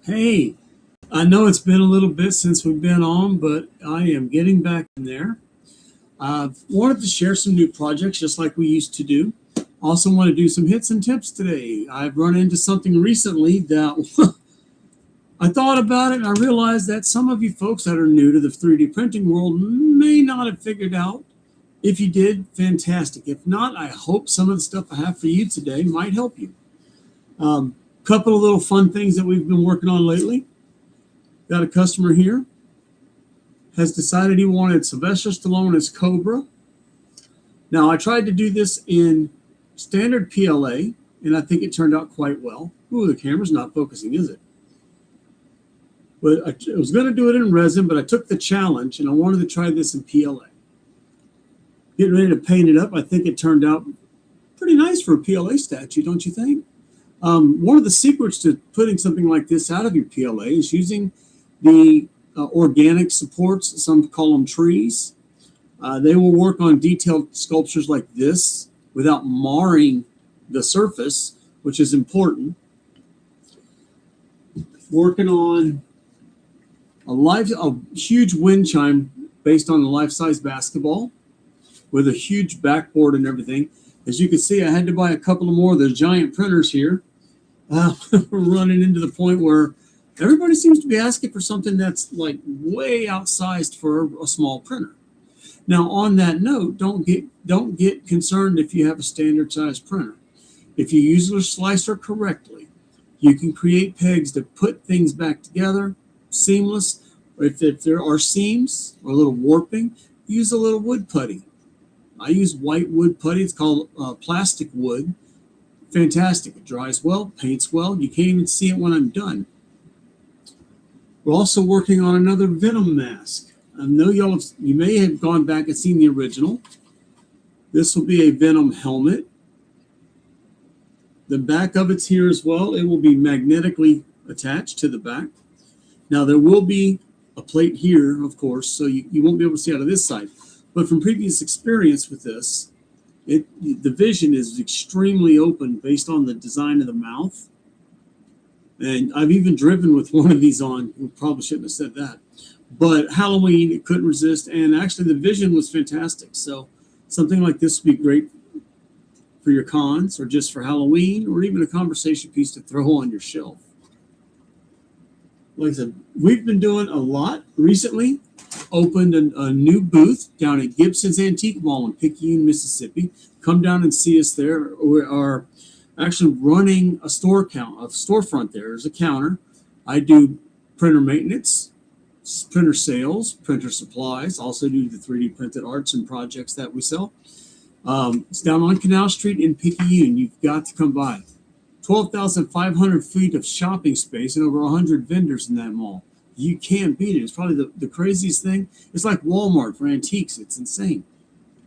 Hey, I know it's been a little bit since we've been on, but I am getting back in there. I've wanted to share some new projects just like we used to do. Also, want to do some hits and tips today. I've run into something recently that I thought about it and I realized that some of you folks that are new to the 3D printing world may not have figured out. If you did, fantastic. If not, I hope some of the stuff I have for you today might help you. Couple of little fun things that we've been working on lately. Got a customer here, has decided he wanted Sylvester Stallone as Cobra. Now, I tried to do this in standard PLA, and I think it turned out quite well. Ooh, the camera's not focusing, is it? But I was going to do it in resin, but I took the challenge, and I wanted to try this in PLA. Getting ready to paint it up, I think it turned out pretty nice for a PLA statue, don't you think? One of the secrets to putting something like this out of your PLA is using the organic supports. Some call them trees. They will work on detailed sculptures like this without marring the surface, which is important. Working on a huge wind chime based on the life-size basketball with a huge backboard and everything. As you can see, I had to buy a couple of more of those giant printers here. We're running into the point where everybody seems to be asking for something that's like way outsized for a small printer. Now, on that note, don't get concerned if you have a standard size printer. If you use your slicer correctly, you can create pegs to put things back together, seamless. Or if there are seams or a little warping, use a little wood putty. I use white wood putty. It's called plastic wood. Fantastic. It dries well, paints well. You can't even see it when I'm done. We're also working on another Venom mask. I know you may have gone back and seen the original. This will be a Venom helmet. The back of it's here as well. It will be magnetically attached to the back. Now there will be a plate here, of course, so you won't be able to see out of this side. But from previous experience with this, the vision is extremely open based on the design of the mouth. And I've even driven with one of these on. We probably shouldn't have said that. But Halloween, it couldn't resist. And actually, the vision was fantastic. So something like this would be great for your cons or just for Halloween or even a conversation piece to throw on your shelf. Like I said, we've been doing a lot recently. Opened a new booth down at Gibson's Antique Mall in Picayune, Mississippi. Come down and see us there. We are actually running a storefront there. There's a counter. I do printer maintenance, printer sales, printer supplies. Also do the 3D printed arts and projects that we sell. It's down on Canal Street in Picayune. You've got to come by. 12,500 feet of shopping space and over 100 vendors in that mall. You can't beat it. It's probably the craziest thing. It's like Walmart for antiques. It's insane.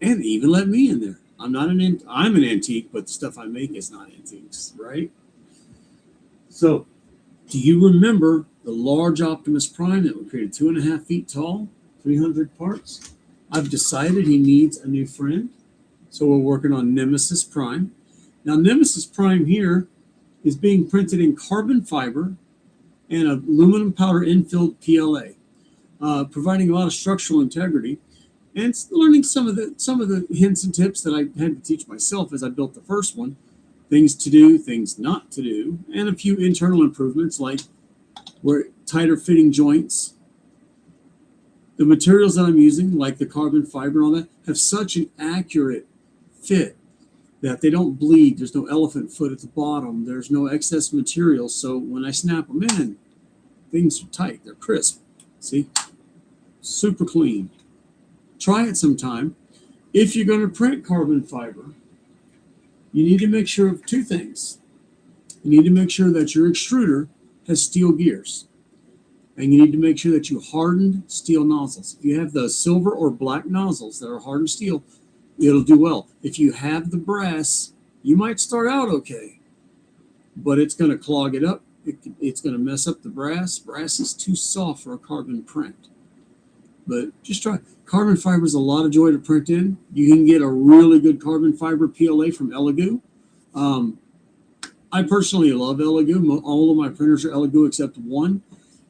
And they even let me in there. I'm an antique, but the stuff I make is not antiques, right? So, do you remember the large Optimus Prime that we created, 2.5 feet tall, 300 parts? I've decided he needs a new friend. So we're working on Nemesis Prime. Now, Nemesis Prime here is being printed in carbon fiber and aluminum powder infilled PLA, providing a lot of structural integrity, and learning some of the hints and tips that I had to teach myself as I built the first one, things to do, things not to do, and a few internal improvements like tighter fitting joints. The materials that I'm using, like the carbon fiber and all that, have such an accurate fit that they don't bleed. There's no elephant foot at the bottom. There's no excess material. So when I snap them in, things are tight. They're crisp. See? Super clean. Try it sometime. If you're going to print carbon fiber, you need to make sure of two things. You need to make sure that your extruder has steel gears. And you need to make sure that you hardened steel nozzles. If you have the silver or black nozzles that are hardened steel, it'll do well. If you have the brass, you might start out okay, but it's going to clog it up. It's going to mess up the brass. Brass is too soft for a carbon print. But just try. Carbon fiber is a lot of joy to print in. You can get a really good carbon fiber PLA from Elegoo. I personally love Elegoo. All of my printers are Elegoo except one.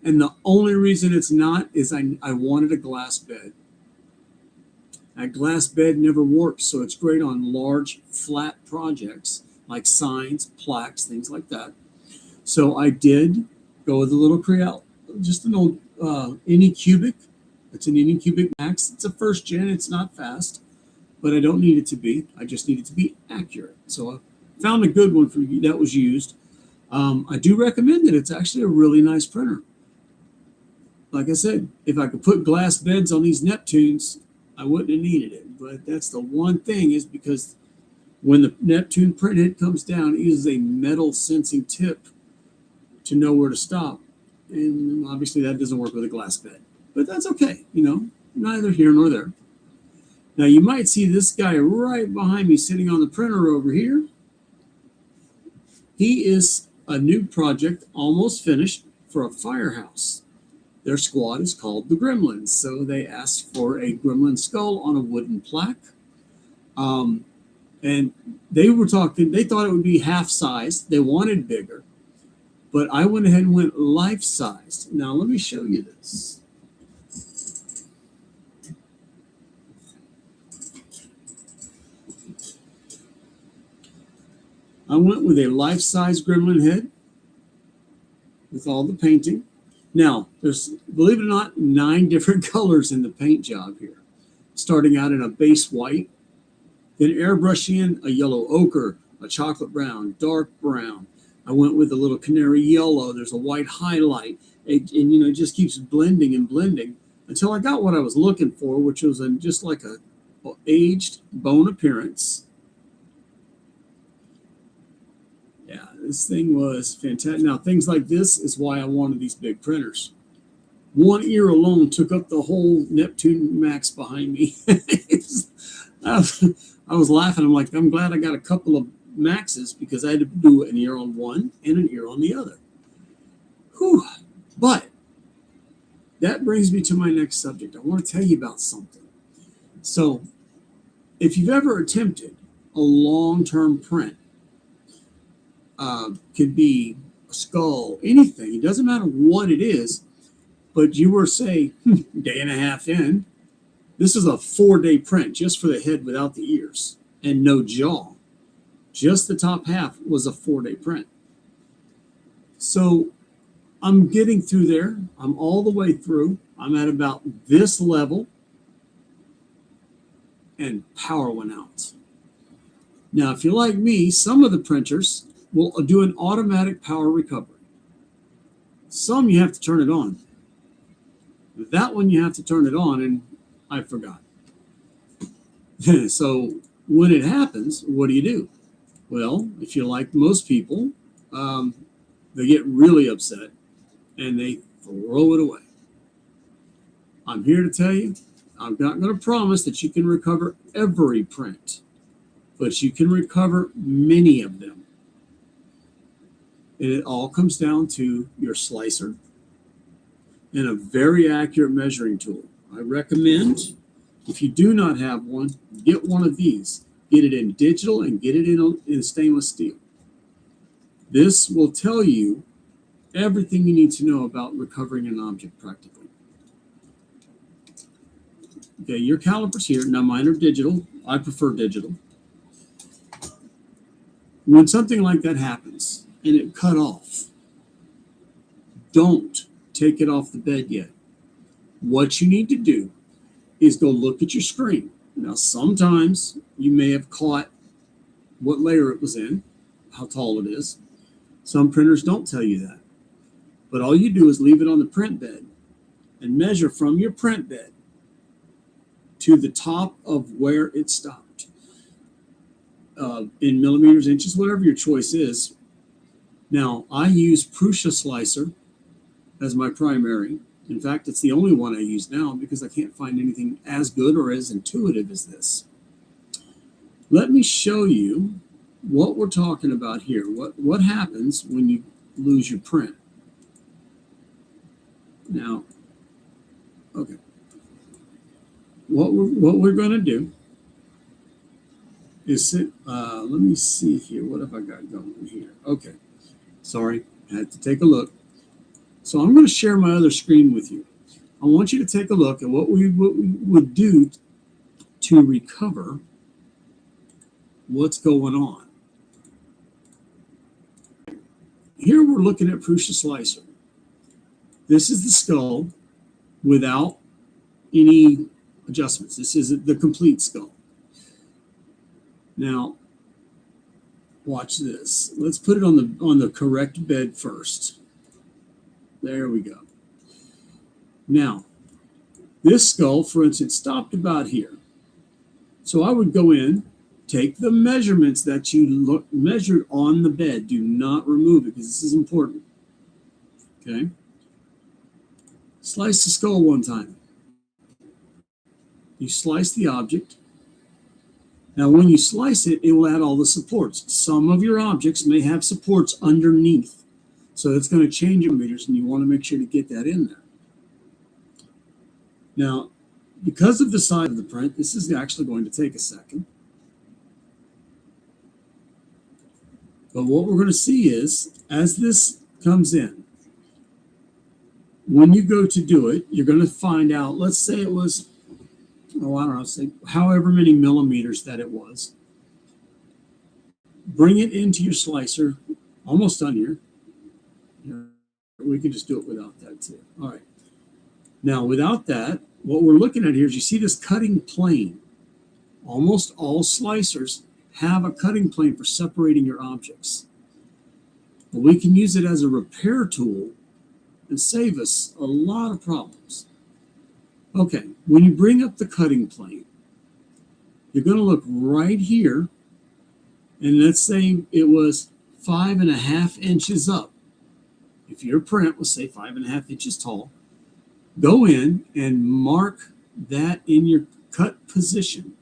And the only reason it's not is I wanted a glass bed. That glass bed never warps, so it's great on large, flat projects like signs, plaques, things like that. So I did go with a little Creal, just an old Anycubic. It's an Anycubic Max. It's a first gen. It's not fast, but I don't need it to be. I just need it to be accurate. So I found a good one for you that was used. I do recommend it. It's actually a really nice printer. Like I said, if I could put glass beds on these Neptunes, I wouldn't have needed it. But that's the one thing, is because when the Neptune printhead comes down, it uses a metal sensing tip to know where to stop. And obviously that doesn't work with a glass bed. But that's okay, neither here nor there. Now you might see this guy right behind me sitting on the printer over here. He is a new project, almost finished, for a firehouse. Their squad is called the Gremlins, so they asked for a gremlin skull on a wooden plaque. And they thought it would be half-sized. They wanted bigger, but I went ahead and went life-sized. Now let me show you this. I went with a life-size gremlin head with all the painting. Now, there's, believe it or not, 9 different colors in the paint job here. Starting out in a base white, then airbrush in a yellow ochre, a chocolate brown, dark brown. I went with a little canary yellow. There's a white highlight. And it just keeps blending and blending until I got what I was looking for, which was just like a aged bone appearance. Yeah, this thing was fantastic. Now, things like this is why I wanted these big printers. One ear alone took up the whole Neptune Max behind me. I was laughing. I'm like, I'm glad I got a couple of Maxes, because I had to do an ear on one and an ear on the other. Whew. But that brings me to my next subject. I want to tell you about something. So, if you've ever attempted a long-term print, could be a skull, anything. It doesn't matter what it is, but you were, say, day and a half in. This is a 4-day print just for the head without the ears and no jaw. Just the top half was a 4-day print. So I'm getting through there. I'm all the way through. I'm at about this level, and power went out. Now, if you're like me, some of the printers will do an automatic power recovery. Some you have to turn it on. That one you have to turn it on, and I forgot. So when it happens, what do? Well, if you're like most people, they get really upset and they throw it away. I'm here to tell you, I'm not going to promise that you can recover every print, but you can recover many of them. And it all comes down to your slicer and a very accurate measuring tool. I recommend, if you do not have one, get one of these. Get it in digital and get it in stainless steel. This will tell you everything you need to know about recovering an object practically. Okay, your calipers here. Now mine are digital. I prefer digital. When something like that happens and it cut off, don't take it off the bed yet. What you need to do is go look at your screen. Now, sometimes you may have caught what layer it was in, how tall it is. Some printers don't tell you that. But all you do is leave it on the print bed and measure from your print bed to the top of where it stopped. In millimeters, inches, whatever your choice is. Now, I use Prusa Slicer as my primary. In fact, it's the only one I use now because I can't find anything as good or as intuitive as this. Let me show you what we're talking about here. What happens when you lose your print? Now, okay. What we're going to do Is it, let me see here. What have I got going here? Okay. Sorry, I had to take a look. So I'm going to share my other screen with you. I want you to take a look at what we would do to recover what's going on. Here we're looking at Prusa Slicer. This is the skull without any adjustments. This is the complete skull. Now, watch this. Let's put it on the correct bed first. There we go. Now, this skull, for instance, stopped about here. So I would go in, take the measurements that you measured on the bed. Do not remove it because this is important. Okay. Slice the skull one time. You slice the object. Now, when you slice it, it will add all the supports. Some of your objects may have supports underneath. So it's going to change your meters, and you want to make sure to get that in there. Now, because of the size of the print, this is actually going to take a second. But what we're going to see is, as this comes in, when you go to do it, you're going to find out, let's say it was, oh, I don't know, say however many millimeters that it was. Bring it into your slicer, almost done here. We can just do it without that too. All right. Now, without that, what we're looking at here is you see this cutting plane. Almost all slicers have a cutting plane for separating your objects. But we can use it as a repair tool and save us a lot of problems. Okay, when you bring up the cutting plane, you're going to look right here, and let's say it was 5.5 inches up. If your print was, say, 5.5 inches tall, go in and mark that in your cut position.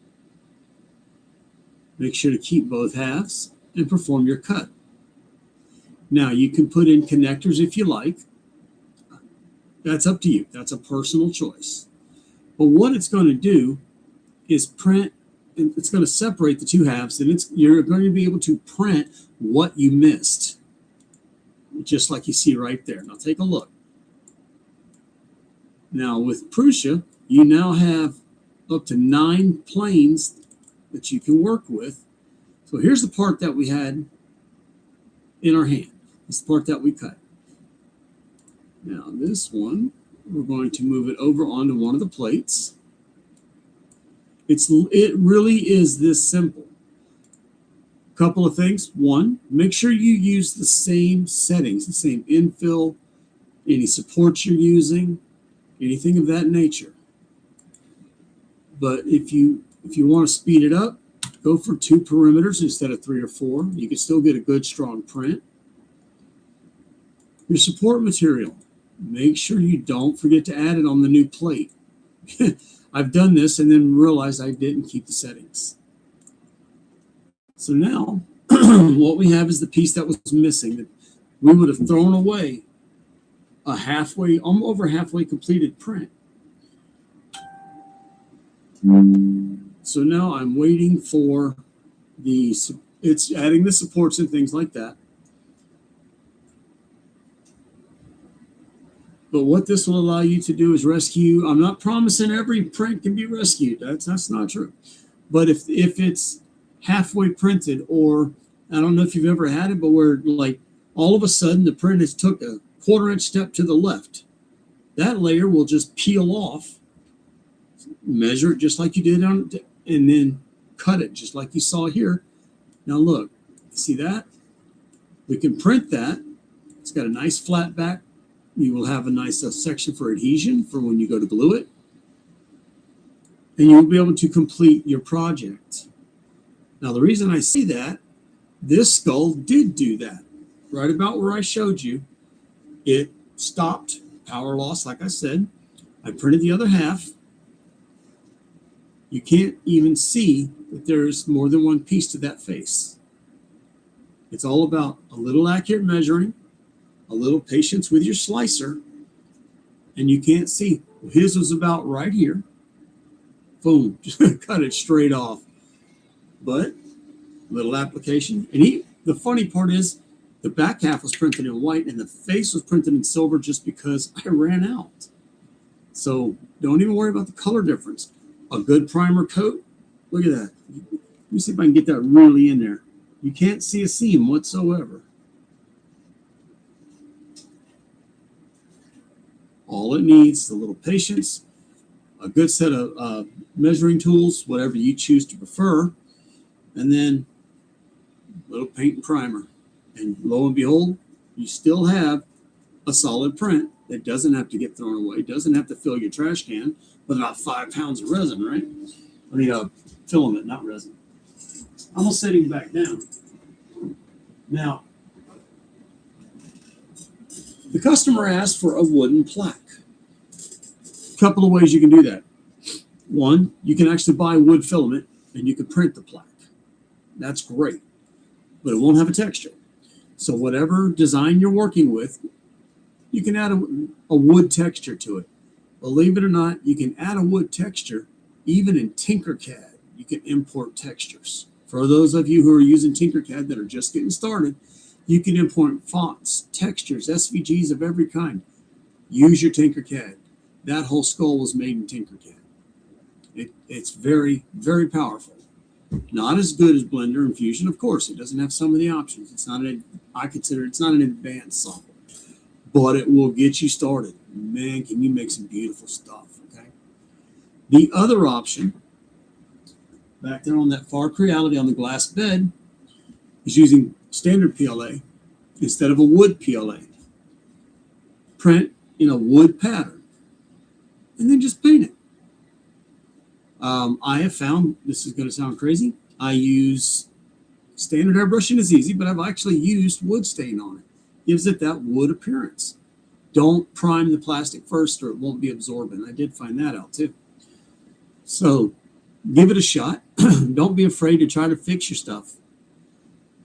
Make sure to keep both halves and perform your cut. Now, you can put in connectors if you like. That's up to you. That's a personal choice. But what it's going to do is print, and it's going to separate the two halves, and you're going to be able to print what you missed, just like you see right there. Now, take a look. Now, with Prusa, you now have up to 9 planes that you can work with. So here's the part that we had in our hand. It's the part that we cut. Now, this one, we're going to move it over onto one of the plates. It really is this simple. Couple of things. One, make sure you use the same settings, the same infill, any supports you're using, anything of that nature. But if you want to speed it up, go for 2 perimeters instead of 3 or 4. You can still get a good strong print. Your support material, make sure you don't forget to add it on the new plate. I've done this and then realized I didn't keep the settings. So now what we have is the piece that was missing that we would have thrown away a over halfway completed print. So now I'm waiting for it's adding the supports and things like that. But what this will allow you to do is rescue. I'm not promising every print can be rescued. That's not true. But if it's halfway printed, or I don't know if you've ever had it, but where like all of a sudden the print has took a 1/4 inch step to the left, that layer will just peel off. Measure it just like you did and then cut it just like you saw here. Now look, see that? We can print that. It's got a nice flat back. You will have a nice section for adhesion for when you go to glue it. And you'll be able to complete your project. Now the reason I say that, this skull did do that. Right about where I showed you, it stopped, power loss, like I said. I printed the other half. You can't even see that there's more than one piece to that face. It's all about a little accurate measuring, a little patience with your slicer, and you can't see. His was about right here. Boom, just cut it straight off. But Little application. And the funny part is the back half was printed in white and the face was printed in silver just because I ran out. So don't even worry about the color difference. A good primer coat. Look at that. Let me see if I can get that really in there. You can't see a seam whatsoever. All it needs is a little patience, a good set of measuring tools, whatever you choose to prefer, and then a little paint and primer. And lo and behold, you still have a solid print that doesn't have to get thrown away, doesn't have to fill your trash can with about 5 pounds of resin, right? I mean, filament, not resin. I'm sitting back down. Now, the customer asked for a wooden plaque. A couple of ways you can do that. One, you can actually buy wood filament and you can print the plaque. That's great, but it won't have a texture. So whatever design you're working with, you can add a wood texture to it. Believe it or not, you can add a wood texture even in Tinkercad. You can import textures. For those of you who are using Tinkercad that are just getting started, you can import fonts, textures, SVGs of every kind. Use your Tinkercad. That whole skull was made in Tinkercad. It's very, very powerful. Not as good as Blender and Fusion, of course. It doesn't have some of the options. It's not I consider it's not an advanced software, but it will get you started. Man, can you make some beautiful stuff, okay? The other option, back there on that Fark Reality on the glass bed, is using standard PLA instead of a wood PLA. Print in a wood pattern, and then just paint it. I have found, this is going to sound crazy, I use standard airbrushing is easy, but I've actually used wood stain on it. Gives it that wood appearance. Don't prime the plastic first or it won't be absorbent. I did find that out too. So give it a shot. Don't be afraid to try to fix your stuff.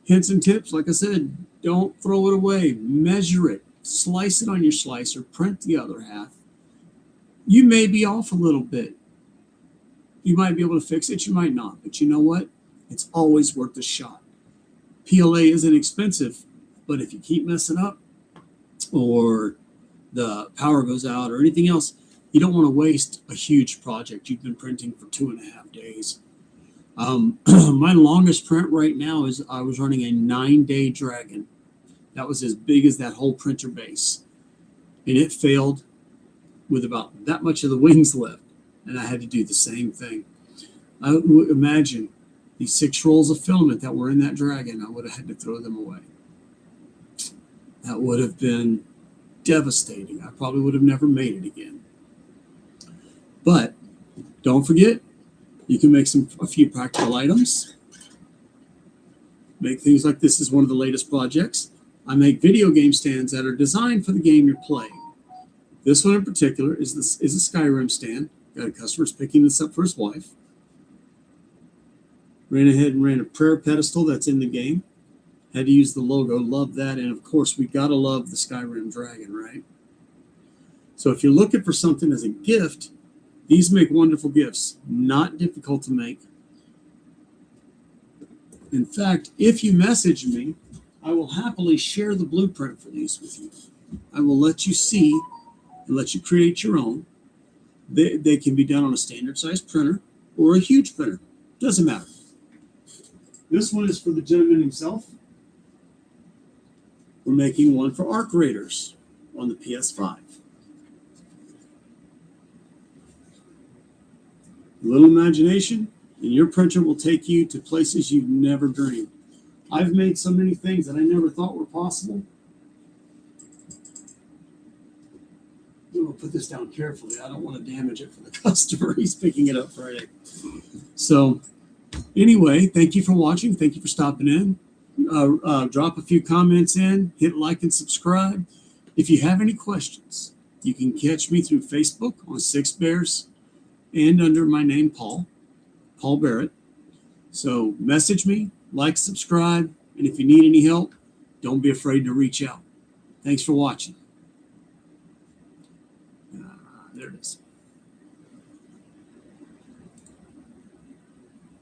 Hints and tips, like I said, don't throw it away. Measure it. Slice it on your slicer. Print the other half. You may be off a little bit. You might be able to fix it. You might not. But you know what? It's always worth a shot. PLA isn't expensive, but if you keep messing up or the power goes out or anything else, you don't want to waste a huge project you've been printing for 2.5 days. My longest print right now is I was running a 9-day Dragon. That was as big as that whole printer base. And it failed with about that much of the wings left. And I had to do the same thing. I would imagine these 6 rolls of filament that were in that Dragon, I would have had to throw them away. That would have been devastating. I probably would have never made it again. But don't forget, you can make a few practical items. Make things like this is one of the latest projects. I make video game stands that are designed for the game you're playing. This one in particular is a Skyrim stand. Got a customer's picking this up for his wife. Ran ahead and ran a prayer pedestal that's in the game. Had to use the logo. Love that. And of course, we got to love the Skyrim Dragon, right? So if you're looking for something as a gift, these make wonderful gifts. Not difficult to make. In fact, if you message me, I will happily share the blueprint for these with you. I will let you see and let you create your own. They can be done on a standard size printer or a huge printer. Doesn't matter. This one is for the gentleman himself. We're making one for Arc Raiders on the PS5. A little imagination, and your printer will take you to places you've never dreamed. I've made so many things that I never thought were possible. I'm going to put this down carefully. I don't want to damage it for the customer. He's picking it up Friday. So anyway, thank you for watching. Thank you for stopping in. Drop a few comments in. Hit like and subscribe. If you have any questions, you can catch me through Facebook on Six Bears and under my name, Paul Barrett. So message me, like, subscribe, and if you need any help, don't be afraid to reach out. Thanks for watching. There it is.